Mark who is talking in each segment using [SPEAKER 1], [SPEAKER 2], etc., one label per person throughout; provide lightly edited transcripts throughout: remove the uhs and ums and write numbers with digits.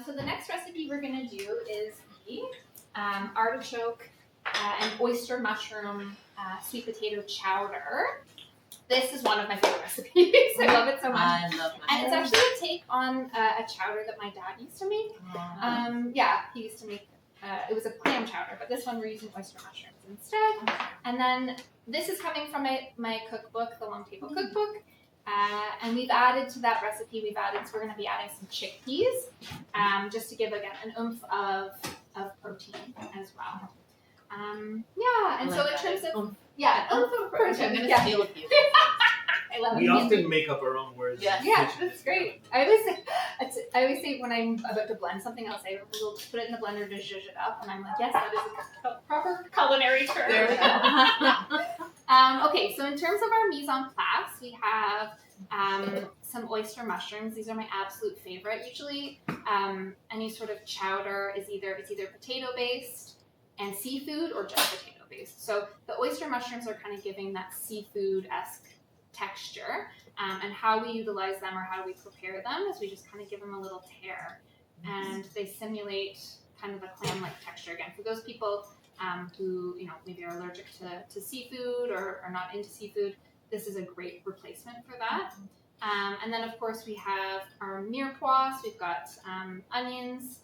[SPEAKER 1] So the next recipe we're going to do is the artichoke and oyster mushroom sweet potato chowder. This is one of my favorite recipes. I love it so much.
[SPEAKER 2] I love mushrooms.
[SPEAKER 1] And it's actually a take on a chowder that my dad used to make. Yeah, he used to make, it was a clam chowder, but this one we're using oyster mushrooms instead. And then this is coming from my cookbook, the Long Table Cookbook. And we've added to that recipe, so we're going to be adding some chickpeas, just to give, again, an oomph of protein as well. Yeah, and so in terms of, oomph of protein.
[SPEAKER 2] I'm going to steal a few.
[SPEAKER 1] I love
[SPEAKER 3] we often make up our own words.
[SPEAKER 1] Yeah, that's great. I always say when I'm about to blend something else, I will put it in the blender to zhuzh it up, and I'm like, yes, that is a proper culinary term.
[SPEAKER 2] There we go.
[SPEAKER 1] Okay, so in terms of our mise en place, we have some oyster mushrooms. These are my absolute favorite. Usually, any sort of chowder is either potato based and seafood, or just potato based. So the oyster mushrooms are kind of giving that seafood-esque texture, and how we utilize them, or how we prepare them, is we just kind of give them a little tear, and they simulate kind of a clam-like texture. Again, for those people who maybe are allergic to seafood or are not into seafood, this is a great replacement for that. And then of course we have our mirepoix. We've got onions,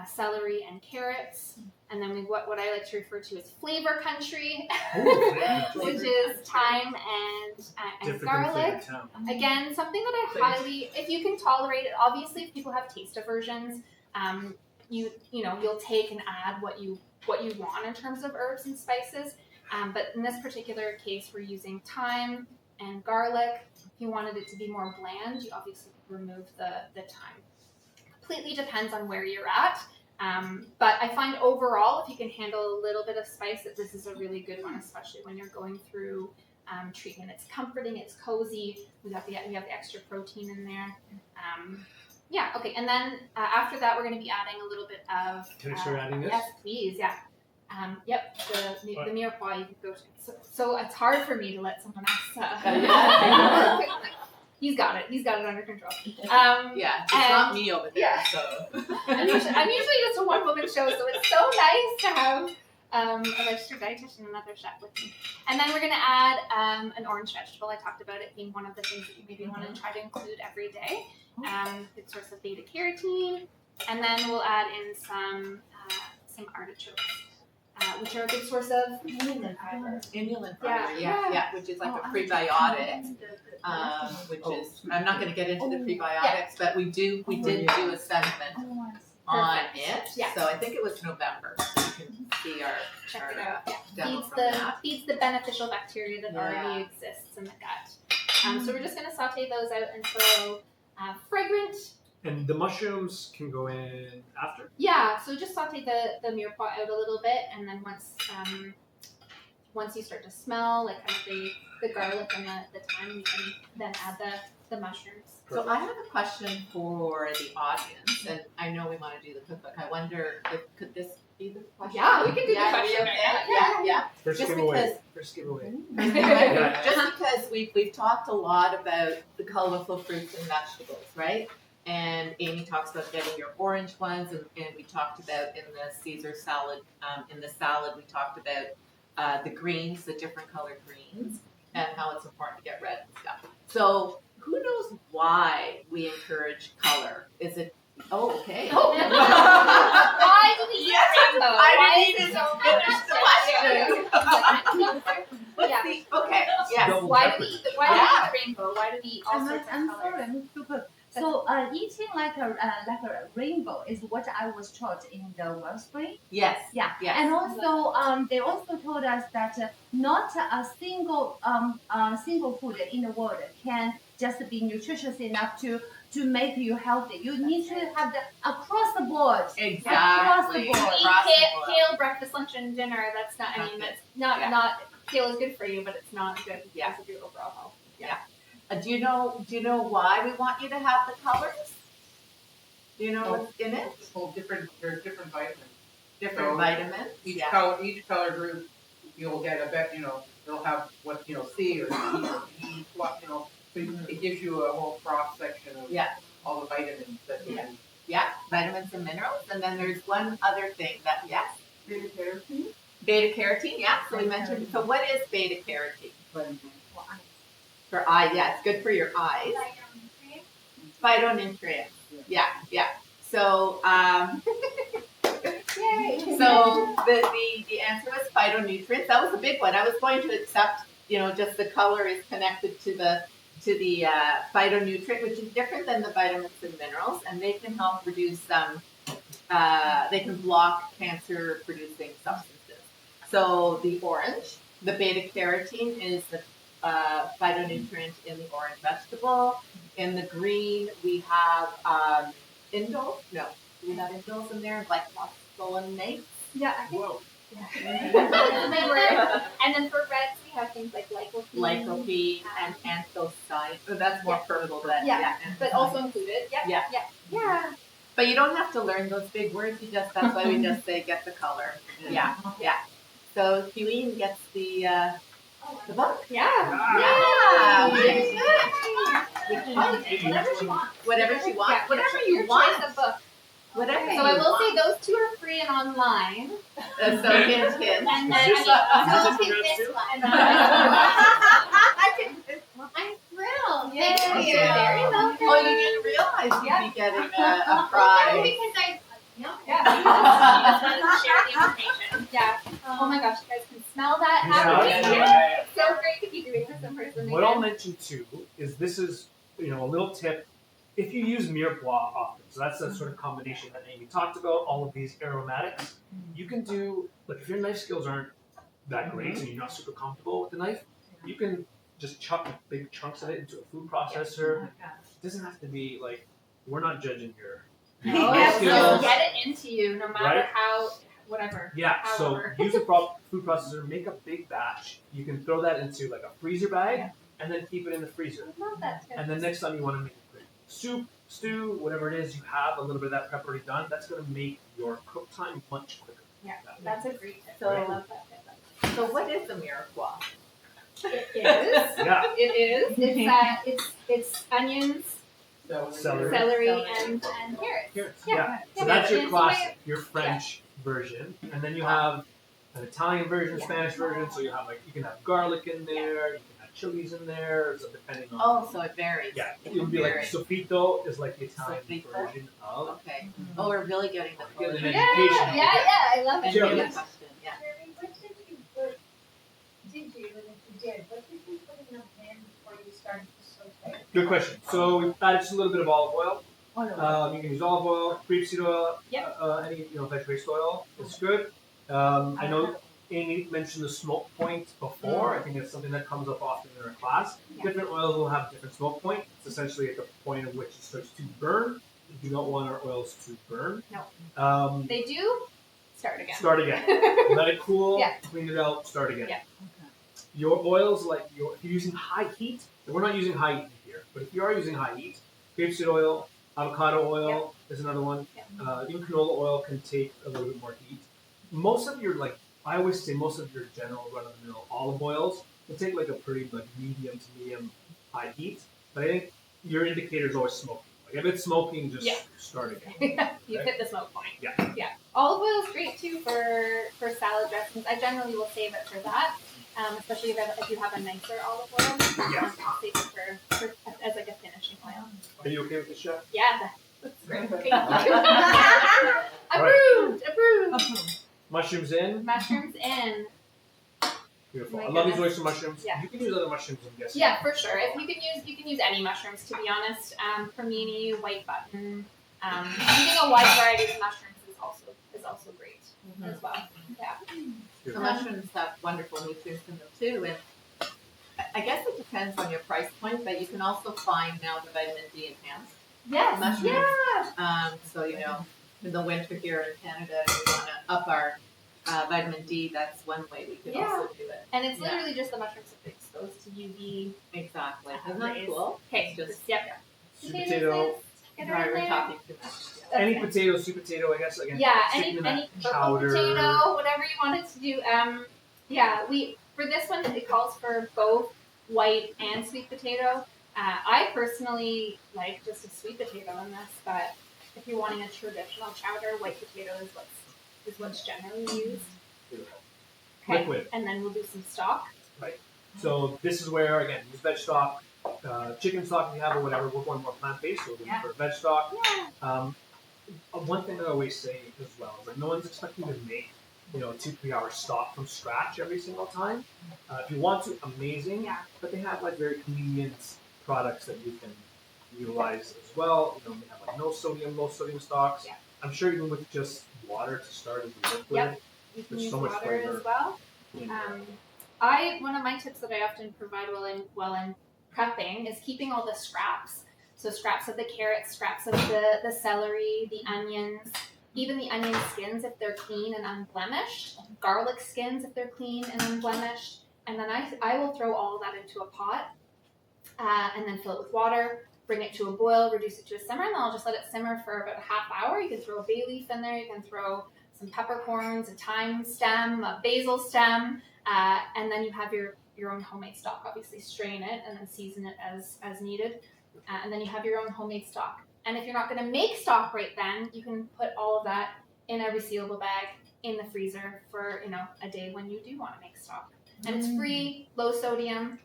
[SPEAKER 1] celery, and carrots. And then we've what I like to refer to as flavor country, which is thyme and garlic. Again, something that I highly, if you can tolerate it, obviously if people have taste aversions, you'll take and add what you want in terms of herbs and spices. But in this particular case, we're using thyme and garlic. If you wanted it to be more bland, you obviously remove the thyme. Completely depends on where you're at. But I find overall, if you can handle a little bit of spice, that this is a really good one, especially when you're going through treatment. It's comforting, it's cozy. We have the extra protein in there. Yeah, okay. And then after that, we're going to be adding a little bit of.
[SPEAKER 3] Can I start adding this?
[SPEAKER 1] Yes, please. Yeah. Yep. The mirepoix. You can go. So it's hard for me to let someone else. He's got it. He's got it under control.
[SPEAKER 2] Yeah, it's not me over there. Yeah. So
[SPEAKER 1] I'm usually just a one-woman show, so it's so nice to have a registered dietitian and another chef with me. And then we're going to add an orange vegetable. I talked about it being one of the things that you maybe want to try to include every day. Good source of beta carotene. And then we'll add in some artichokes, which are a good source of inulin fiber.
[SPEAKER 2] Inulin fiber, yeah, which is like a prebiotic. Which is, I'm not going to get into the prebiotics, but we did do a segment on it. Yeah. So I think it was November. So you can see our demo from that.
[SPEAKER 1] Feeds the beneficial bacteria that already exists in the gut. So we're just going to saute those out until fragrant.
[SPEAKER 3] And the mushrooms can go in after?
[SPEAKER 1] Yeah, so just saute the mirepoix out a little bit, and then once you start to smell like kind of the garlic and the thyme, you can then add the mushrooms.
[SPEAKER 2] So I have a question for the audience, and I know we want to do the cookbook. I wonder could this be the question?
[SPEAKER 1] Yeah, we can do the question.
[SPEAKER 2] Yeah.
[SPEAKER 3] First giveaway.
[SPEAKER 2] Just because we've talked a lot about the colorful fruits and vegetables, right? And Amy talks about getting your orange ones, and we talked about in the Caesar salad, in the salad we talked about the greens, the different colored greens, and how it's important to get red and stuff. So who knows why we encourage color? Is it, okay.
[SPEAKER 1] Oh. Why do we use rainbow?
[SPEAKER 2] I didn't even finish the question.
[SPEAKER 1] Yeah.
[SPEAKER 2] Okay, yes.
[SPEAKER 1] Why do we eat the rainbow? Why do we eat all sorts of
[SPEAKER 4] I'm
[SPEAKER 1] colors?
[SPEAKER 4] sorry, I'm super. So eating like a rainbow is what I was taught in the wellspring.
[SPEAKER 2] Yes.
[SPEAKER 4] Yeah.
[SPEAKER 2] Yes.
[SPEAKER 4] And also they also told us that not a single food in the world can just be nutritious enough to make you healthy. You need to have the across the board.
[SPEAKER 2] Exactly.
[SPEAKER 4] Across the board.
[SPEAKER 1] Eat kale, breakfast, lunch, and dinner. That's not. I mean, that's not. Kale is good for you, but it's not good for your overall health.
[SPEAKER 2] Yeah. Do you know why we want you to have the colors? Do you know what's in it?
[SPEAKER 5] Well, there's different vitamins.
[SPEAKER 2] Different vitamins.
[SPEAKER 5] Each color group, you'll get a bit. They'll have what C or D or E. So it gives you a whole cross section of all the vitamins that you can.
[SPEAKER 2] Yeah, vitamins and minerals. And then there's one other thing that, yes?
[SPEAKER 5] Beta carotene.
[SPEAKER 2] Beta carotene, yeah. So we mentioned, so what is beta carotene? For eyes, yeah, it's good for your eyes. Phytonutrients. Yeah, yeah. So, yay. So the answer was phytonutrients. That was a big one. I was going to accept, just the color is connected to the phytonutrient, which is different than the vitamins and minerals, and they can help reduce they can block cancer-producing substances. So the orange, the beta carotene is the phytonutrient in the orange vegetable. In the green, we have indoles. No, do we have indoles in there? Like glycosylate.
[SPEAKER 1] Yeah, I think.
[SPEAKER 3] Whoa.
[SPEAKER 1] And then for reds, we have things like
[SPEAKER 2] Lycopene and anthracite. So that's more purple than
[SPEAKER 1] but also included.
[SPEAKER 2] Yeah.
[SPEAKER 1] Yeah.
[SPEAKER 2] But you don't have to learn those big words. That's why we just say get the color. Yeah. So Hueen gets the book.
[SPEAKER 1] Yeah.
[SPEAKER 2] Yeah.
[SPEAKER 1] Whatever she wants.
[SPEAKER 2] Whatever she wants.
[SPEAKER 1] Yeah,
[SPEAKER 2] Whatever
[SPEAKER 1] your
[SPEAKER 2] you want.
[SPEAKER 1] choice of book.
[SPEAKER 2] Whatever.
[SPEAKER 1] So I will say those two are free and online.
[SPEAKER 2] So hint, hint.
[SPEAKER 1] And then
[SPEAKER 3] Is this
[SPEAKER 1] I'll
[SPEAKER 3] for
[SPEAKER 1] pick
[SPEAKER 3] grabs
[SPEAKER 1] this
[SPEAKER 3] too?
[SPEAKER 1] one.
[SPEAKER 4] I'm thrilled.
[SPEAKER 1] Thank
[SPEAKER 2] Thank
[SPEAKER 1] you.
[SPEAKER 2] you.
[SPEAKER 1] Very welcome.
[SPEAKER 2] Oh, you didn't realize you'd be getting a
[SPEAKER 4] No,
[SPEAKER 2] prize.
[SPEAKER 4] because I. No.
[SPEAKER 1] Yeah. Just wanted to share the information. Yeah. Oh my gosh, you guys can smell that
[SPEAKER 3] You smell
[SPEAKER 1] happening.
[SPEAKER 3] it?
[SPEAKER 1] here.
[SPEAKER 3] Yeah.
[SPEAKER 1] So great to be doing this in person
[SPEAKER 3] What I'll
[SPEAKER 1] again.
[SPEAKER 3] mention too is this is a little tip. If you use mirepoix often, so that's the sort of combination that Amy talked about, all of these aromatics, you can do, like if your knife skills aren't that great and you're not super comfortable with the knife, you can just chuck big chunks of it into a food processor. It doesn't have to be like, we're not judging your
[SPEAKER 1] Oh,
[SPEAKER 3] knife
[SPEAKER 1] just
[SPEAKER 3] skills.
[SPEAKER 1] get it into you, no matter
[SPEAKER 3] Right?
[SPEAKER 1] how, whatever.
[SPEAKER 3] Yeah, so
[SPEAKER 1] However.
[SPEAKER 3] use a food processor, make a big batch. You can throw that into like a freezer bag and then keep it in the freezer.
[SPEAKER 1] I love that tip.
[SPEAKER 3] And then next time you want to make a great soup, stew, whatever it is, you have a little bit of that prep already done. That's going to make your cook time much quicker.
[SPEAKER 1] Yeah, that's a great tip.
[SPEAKER 2] So-
[SPEAKER 1] I love that tip.
[SPEAKER 2] So what is a mirepoix?
[SPEAKER 1] It is.
[SPEAKER 3] Yeah,
[SPEAKER 1] It is. It's onions,
[SPEAKER 3] Celery.
[SPEAKER 1] celery, and carrots.
[SPEAKER 3] Carrots.
[SPEAKER 1] Yeah.
[SPEAKER 3] Yeah. So
[SPEAKER 1] Yeah.
[SPEAKER 3] that's your
[SPEAKER 1] And
[SPEAKER 3] classic, your French version, and then you have an Italian version,
[SPEAKER 1] Yeah.
[SPEAKER 3] Spanish version. So you can have garlic in there, you can have chilies in there. So depending on
[SPEAKER 2] Oh, so it varies.
[SPEAKER 3] yeah, it would be like sofrito is like the Italian
[SPEAKER 2] Sofrito?
[SPEAKER 3] version of.
[SPEAKER 2] Okay. Oh, we're really getting the
[SPEAKER 3] Getting
[SPEAKER 2] culinary.
[SPEAKER 3] an education.
[SPEAKER 1] I love
[SPEAKER 2] And
[SPEAKER 1] it.
[SPEAKER 3] Sure.
[SPEAKER 2] really question, yeah.
[SPEAKER 6] Jeremy, what did you put, and if you did, what did you put in the pan before you started to saute?
[SPEAKER 3] Good question. So we've added just a little bit of olive oil. You can use olive oil, rapeseed oil, any vegetable oil. It's good. I know Amy mentioned the smoke point before. I think it's something that comes up often in our class.
[SPEAKER 1] Yeah.
[SPEAKER 3] Different oils will have different smoke point. It's essentially at the point at which it starts to burn. We do not want our oils to burn.
[SPEAKER 1] No. They do. Start again.
[SPEAKER 3] Start again. Let it cool.
[SPEAKER 1] Yeah.
[SPEAKER 3] Clean it out. Start again.
[SPEAKER 1] Yeah.
[SPEAKER 3] Your oils, if you're using high heat, and we're not using high heat here, but if you are using high heat, grapeseed oil, avocado oil is another one.
[SPEAKER 1] Yeah.
[SPEAKER 3] Even canola oil can take a little bit more heat. Most of your I always say most of your general run-of-the-mill olive oils will take like a pretty medium to medium high heat. But I think your indicator is always smoking. Like if it's smoking, just start again.
[SPEAKER 1] You've hit the smoke point.
[SPEAKER 3] Yeah.
[SPEAKER 1] Olive oil is great too for salad dressings. I generally will save it for that, especially if you have a nicer olive oil.
[SPEAKER 3] Yeah.
[SPEAKER 1] I'll save it for as like a finishing oil.
[SPEAKER 3] Are you okay with this, Chef?
[SPEAKER 1] Yeah, that's great. Thank you.
[SPEAKER 3] Right.
[SPEAKER 1] Approved.
[SPEAKER 3] Mushrooms in.
[SPEAKER 1] Mushrooms in.
[SPEAKER 3] Beautiful.
[SPEAKER 1] My
[SPEAKER 3] I love these
[SPEAKER 1] goodness.
[SPEAKER 3] oyster mushrooms.
[SPEAKER 1] Yeah.
[SPEAKER 3] You can use other mushrooms, I'm guessing.
[SPEAKER 1] Yeah, for sure. If you can use any mushrooms, to be honest. Cremini, white button. Using a wide variety of mushrooms is also great as well. Yeah.
[SPEAKER 2] So mushrooms have wonderful nutrients in them too, and I guess it depends on your price point, but you can also find now the vitamin D enhanced
[SPEAKER 1] Yes.
[SPEAKER 2] mushrooms.
[SPEAKER 1] Yeah.
[SPEAKER 2] So in the winter here in Canada, if we want to up our vitamin D, that's one way we could also do it.
[SPEAKER 1] And it's literally just the mushrooms that are exposed to UV.
[SPEAKER 2] Exactly. Isn't that
[SPEAKER 1] rays.
[SPEAKER 2] cool?
[SPEAKER 1] Okay.
[SPEAKER 2] Just-
[SPEAKER 1] Yep.
[SPEAKER 3] Sweet potato.
[SPEAKER 2] Sorry, we're talking too much.
[SPEAKER 3] Any potato, sweet potato, I guess. Again,
[SPEAKER 1] Yeah,
[SPEAKER 3] sticking in that
[SPEAKER 1] any purple
[SPEAKER 3] chowder.
[SPEAKER 1] potato, whatever you wanted to do. For this one it calls for both white and sweet potato. I personally like just a sweet potato in this, but if you're wanting a traditional chowder, white potato is what's generally used. Okay.
[SPEAKER 3] Liquid.
[SPEAKER 1] And then we'll do some stock.
[SPEAKER 3] So this is where, again, use veg stock, chicken stock if you have or whatever. We're going more plant-based, so we're going for veg stock. One thing I always say as well is like no one's expecting to make 2-3 hour stock from scratch every single time. If you want to, amazing.
[SPEAKER 1] Yeah.
[SPEAKER 3] But they have like very convenient products that you can utilize as well. They have like no sodium, low sodium stocks.
[SPEAKER 1] Yeah.
[SPEAKER 3] I'm sure even with just water to start as a liquid.
[SPEAKER 1] Yep. You can
[SPEAKER 3] There's
[SPEAKER 1] use
[SPEAKER 3] so much
[SPEAKER 1] water
[SPEAKER 3] flavor.
[SPEAKER 1] as well. One of my tips that I often provide while I'm prepping is keeping all the scraps. So scraps of the carrots, scraps of the celery, the onions, even the onion skins if they're clean and unblemished, garlic skins if they're clean and unblemished, and then I will throw all of that into a pot and then fill it with water, bring it to a boil, reduce it to a simmer, and then I'll just let it simmer for about a half hour. You can throw a bay leaf in there, you can throw some peppercorns, a thyme stem, a basil stem, and then you have your own homemade stock. Obviously strain it and then season it as needed, and then you have your own homemade stock. And if you're not going to make stock right then, you can put all of that in a resealable bag in the freezer for a day when you do want to make stock. And it's free, low sodium,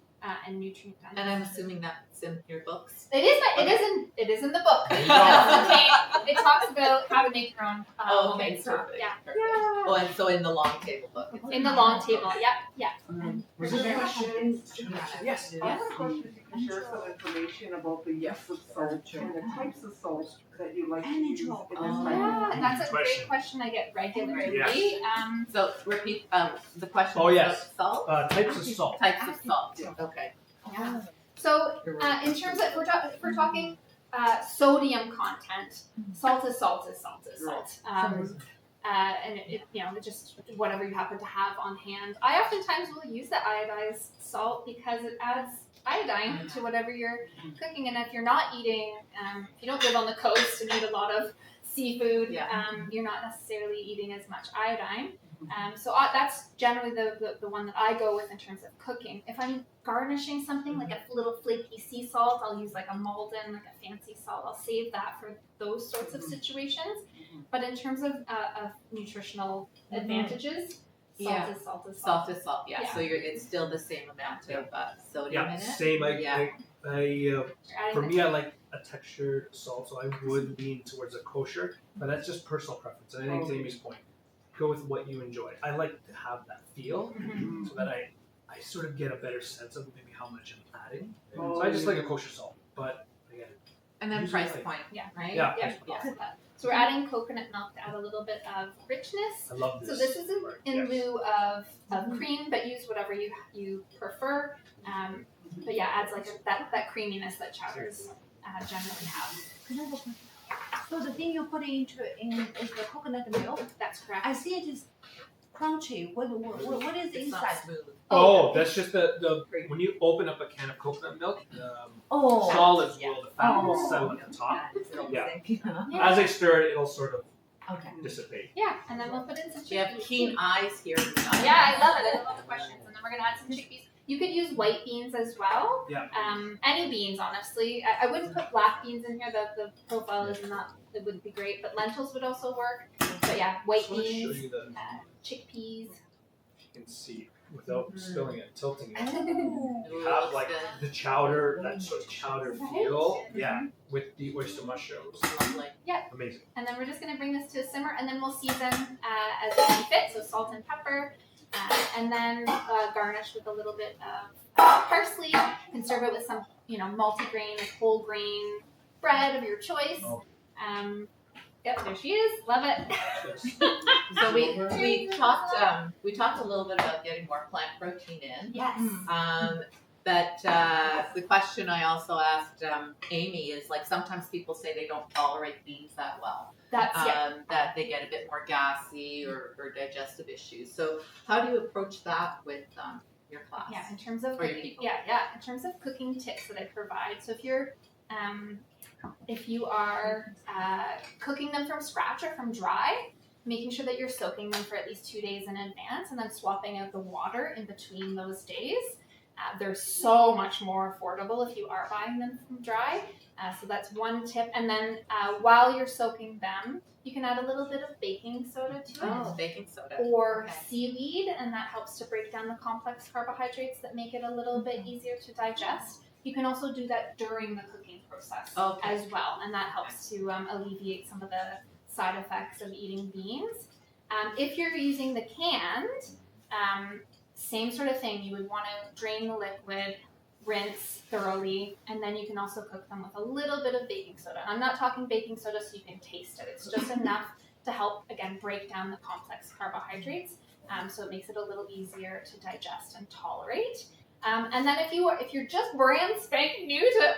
[SPEAKER 1] and nutrient dense.
[SPEAKER 2] And I'm assuming that's in your books.
[SPEAKER 1] It is in the book.
[SPEAKER 3] There you go.
[SPEAKER 1] It talks about how to make your own homemade stock.
[SPEAKER 2] perfect.
[SPEAKER 1] Yeah.
[SPEAKER 2] Perfect. Oh, and so in the long table book. it's
[SPEAKER 1] In the long table. Yep.
[SPEAKER 3] Was there a question? Yes.
[SPEAKER 5] I have a question if you can share some information about the use of salt and the types of salt that you like to use in this type of
[SPEAKER 1] Yeah, that's a
[SPEAKER 3] Question.
[SPEAKER 1] great question I get regularly.
[SPEAKER 3] Yes.
[SPEAKER 2] So repeat the question.
[SPEAKER 3] Oh,
[SPEAKER 2] was
[SPEAKER 3] yes.
[SPEAKER 2] about salt.
[SPEAKER 3] Types of salt.
[SPEAKER 2] Types of salt. Okay.
[SPEAKER 1] Yeah. So in terms of if we're talking sodium content, salt is salt is salt is salt. And it just whatever you happen to have on hand. I oftentimes will use the iodized salt because it adds iodine to whatever you're cooking. And if you're not eating, if you don't live on the coast and eat a lot of seafood, you're not necessarily eating as much iodine. So that's generally the one that I go with in terms of cooking. If I'm garnishing something like a little flaky sea salt, I'll use like a Malden, like a fancy salt. I'll save that for those sorts of situations. But in terms of nutritional advantages, salt is salt is salt.
[SPEAKER 2] Salt is salt. Yeah. So it's still the same amount of sodium in it.
[SPEAKER 3] Same. For me, I like a textured salt, so I would lean towards a kosher, but that's just personal preference. And I think to Amy's point, go with what you enjoy. I like to have that feel so that I sort of get a better sense of maybe how much I'm adding. So I just like a kosher salt, but again.
[SPEAKER 2] And then
[SPEAKER 3] usually
[SPEAKER 2] price
[SPEAKER 3] like-
[SPEAKER 2] point.
[SPEAKER 1] Yeah.
[SPEAKER 2] Right.
[SPEAKER 3] Yeah.
[SPEAKER 1] So we're adding coconut milk to add a little bit of richness.
[SPEAKER 3] I love this.
[SPEAKER 1] So this is in
[SPEAKER 3] Yes.
[SPEAKER 1] lieu of cream, but use whatever you prefer. But yeah, adds like that creaminess that chowders generally have.
[SPEAKER 4] So the thing you put in is the coconut milk.
[SPEAKER 1] That's correct.
[SPEAKER 4] I see it is crunchy. What is
[SPEAKER 2] It's not
[SPEAKER 4] inside?
[SPEAKER 2] smooth.
[SPEAKER 3] Oh, that's just the when you open up a can of coconut milk, the
[SPEAKER 4] Oh.
[SPEAKER 3] solids the fat will
[SPEAKER 4] Oh.
[SPEAKER 3] settle at the top. Yeah.
[SPEAKER 1] Yeah.
[SPEAKER 3] As they stir it, it'll sort of
[SPEAKER 4] Okay.
[SPEAKER 3] dissipate.
[SPEAKER 1] Yeah, and then we'll put in some
[SPEAKER 2] You have
[SPEAKER 1] chickpeas.
[SPEAKER 2] keen eyes here.
[SPEAKER 1] Yeah, I love it. I love all the questions. And then we're gonna add some chickpeas. You could use white beans as well.
[SPEAKER 3] Yeah.
[SPEAKER 1] Any beans, honestly. I wouldn't put black beans in here. The profile is not. It wouldn't be great. But lentils would also work. But yeah, white
[SPEAKER 3] Just want to show
[SPEAKER 1] beans,
[SPEAKER 3] you the
[SPEAKER 1] chickpeas.
[SPEAKER 3] you can see without spilling it, tilting it.
[SPEAKER 4] Oh.
[SPEAKER 3] You have like the chowder, that sort of chowder feel. Yeah, with the oyster mushrooms.
[SPEAKER 2] Lovely.
[SPEAKER 3] Amazing.
[SPEAKER 1] And then we're just gonna bring this to a simmer, and then we'll season as we see fit. So salt and pepper, and then garnish with a little bit of parsley. And serve it with some, multigrain, like whole grain bread of your choice.
[SPEAKER 3] Oh.
[SPEAKER 1] Yep, there she is. Love it.
[SPEAKER 3] Yes.
[SPEAKER 2] So we talked a little bit about getting more plant protein in.
[SPEAKER 1] Yes.
[SPEAKER 2] But the question I also asked Amy is like sometimes people say they don't tolerate beans that well.
[SPEAKER 1] That's
[SPEAKER 2] That they get a bit more gassy or digestive issues. So how do you approach that with your class?
[SPEAKER 1] Yeah, in terms of
[SPEAKER 2] For your
[SPEAKER 1] cooking,
[SPEAKER 2] people.
[SPEAKER 1] in terms of cooking tips that I provide. So if you are cooking them from scratch or from dry, making sure that you're soaking them for at least 2 days in advance, and then swapping out the water in between those days. They're so much more affordable if you are buying them from dry. So that's one tip. And then while you're soaking them, you can add a little bit of baking soda to it.
[SPEAKER 2] Oh, baking soda.
[SPEAKER 1] Or
[SPEAKER 2] Okay.
[SPEAKER 1] seaweed, and that helps to break down the complex carbohydrates that make it a little bit easier to digest. You can also do that during the cooking process as well, and that helps to alleviate some of the side effects of eating beans. If you're using the canned, same sort of thing. You would want to drain the liquid, rinse thoroughly, and then you can also cook them with a little bit of baking soda. I'm not talking baking soda so you can taste it. It's just enough to help, again, break down the complex carbohydrates, so it makes it a little easier to digest and tolerate. And then if you're just brand spanking new to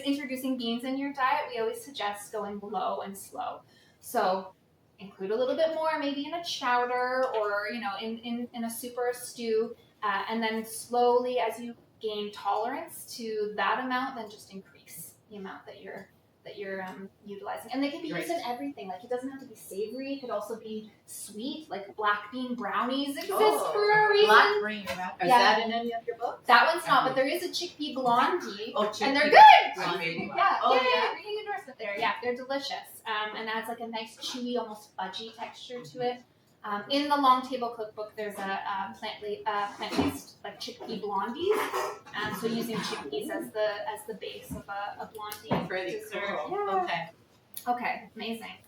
[SPEAKER 1] introducing beans in your diet, we always suggest going low and slow. So include a little bit more, maybe in a chowder or in a soup or a stew, and then slowly, as you gain tolerance to that amount, then just increase the amount that you're utilizing. And they can be used in everything. Like, it doesn't have to be savory. It could also be sweet, like black bean brownies exist for a reason.
[SPEAKER 2] Black bean brownies. Is that in any of your books?
[SPEAKER 1] That one's not, but there is a chickpea blondie.
[SPEAKER 2] Oh, chickpea.
[SPEAKER 1] And they're good.
[SPEAKER 2] Blondie.
[SPEAKER 1] Yeah.
[SPEAKER 2] Oh,
[SPEAKER 1] yeah.
[SPEAKER 2] yeah.
[SPEAKER 1] Reading endorsement there. Yeah, they're delicious. And adds like a nice chewy, almost fudgy texture to it. In the Long Table Cookbook, there's a plant-based like chickpea blondies. So using chickpeas as the base of a blondie
[SPEAKER 2] Pretty
[SPEAKER 1] dessert.
[SPEAKER 2] cool.
[SPEAKER 1] Yeah. Okay, amazing.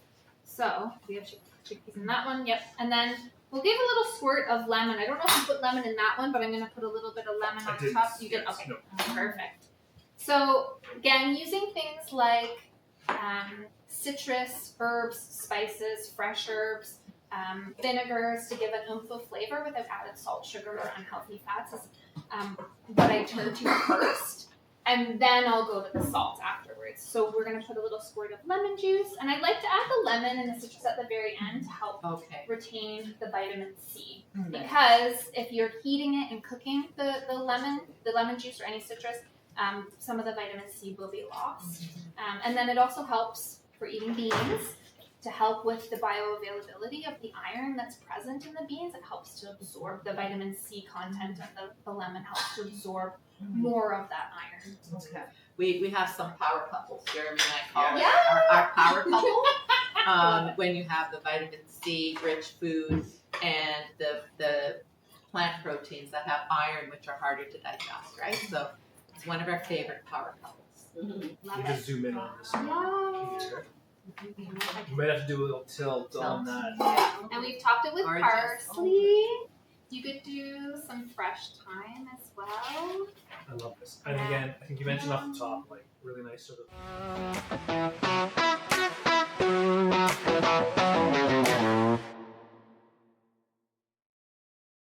[SPEAKER 1] So we have chickpeas in that one. Yep. And then we'll give a little squirt of lemon. I don't know if you put lemon in that one, but I'm going to put a little bit of lemon on top. You did? Okay.
[SPEAKER 3] No.
[SPEAKER 1] Perfect. So again, using things like citrus, herbs, spices, fresh herbs, vinegars to give an oomph of flavor without added salt, sugar, or unhealthy fats is what I turn to first. And then I'll go to the salt afterwards. So we're going to put a little squirt of lemon juice. And I like to add the lemon and the citrus at the very end to help retain the vitamin C.
[SPEAKER 2] Mm-hmm.
[SPEAKER 1] Because if you're heating it and cooking the lemon juice or any citrus, some of the vitamin C will be lost. And then it also helps for eating beans to help with the bioavailability of the iron that's present in the beans. It helps to absorb the vitamin C content, and the lemon helps to absorb more of that iron.
[SPEAKER 2] Okay. We have some power couples. Jeremy and I call it
[SPEAKER 1] Yeah.
[SPEAKER 2] our power couple. When you have the vitamin C rich food and the plant proteins that have iron, which are harder to digest, right? So it's one of our favorite power couples.
[SPEAKER 3] You just zoom in on this one.
[SPEAKER 1] Yeah.
[SPEAKER 3] Here. You might have to do a little tilt on that.
[SPEAKER 2] Yeah.
[SPEAKER 1] And we've topped it with
[SPEAKER 2] Gorgeous.
[SPEAKER 1] parsley. You could do some fresh thyme as well.
[SPEAKER 3] I love this. And again, I think you mentioned off the top, like really nice sort of